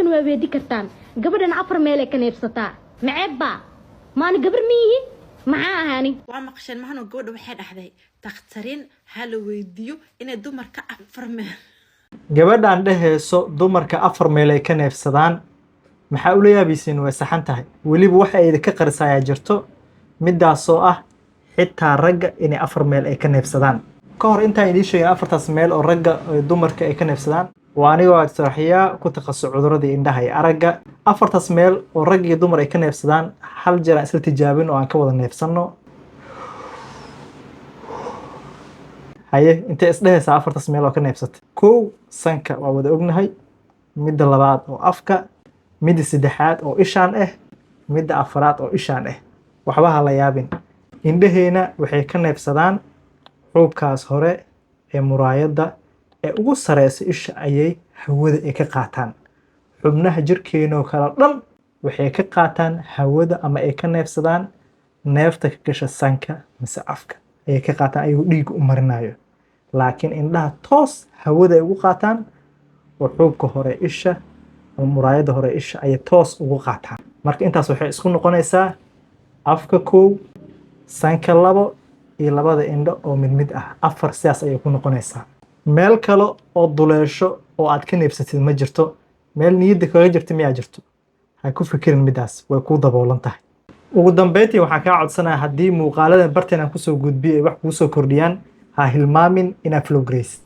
idinkan waa weedi kartaan gabadhan afar meel ay ka neefsataa maceebba maana gabar miyihi maxaa ahaani waa maqshan mahano gabadha waxay dhaxday takhtarin hal weydiyo inay dumarka afar meel gabadhan dheheyso dumarka afar meel ay ka neefsadaan maxaa u leeyaabisiin way saxan tahay weliba waxa ay ka qarisayaa jirto midaasoo ah xitaa ragga inay afar meel ay ka neefsadaan ka hor intaan idiin sheegin afartaas meel oo ragga dumarka ay ka neefsadaan waa anigoo sharxiyaa ku takhasus cudurrada indhaha iyo aragga afartaas meel oo rag iyo dumar ay ka neefsadaan hal jeer aan isla tijaabin oo aan ka wada neefsanno haye intee isdhehaysaa afartaas meel oo ka neefsatay kow sanka waa wada ognahay midda labaad oo afka midda saddexaad oo ishaan ah midda afaraad oo ishaan ah waxba ha la yaabin indhaheena waxay ka neefsadaan xuubkaas hore ee muraayadda ee ugu sareysa isha ayay hawada ay ka qaataan xubnaha jirkeenoo kala dhan waxay ka qaataan hawada ama ay ka neefsadaan neefta ka gasha sanka mise afka ayay ka qaataan ayuu dhiigga u marinayo laakiin indhaha toos hawada ay ugu qaataan oo xuubka hore isha ama muraayadda hore isha ayay toos ugu qaataan marka intaas waxay isku noqonaysaa afka kow sanka labo iyo labada indho oo mid mid ah afar sidaas ayay ku noqonaysaa meel kale oo duleesho oo aad ka neefsatid ma jirto meel niyadda kaga jirta miyaa jirto ha ku fikirin midaas way kuu daboolan tahay ugu dambeyntii waxaan kaa codsanayaa haddii muuqaaladan barteen aan kusoo gudbiyo ay wax kuu soo kordhiyaan ha hilmaamin inaad flow garaysid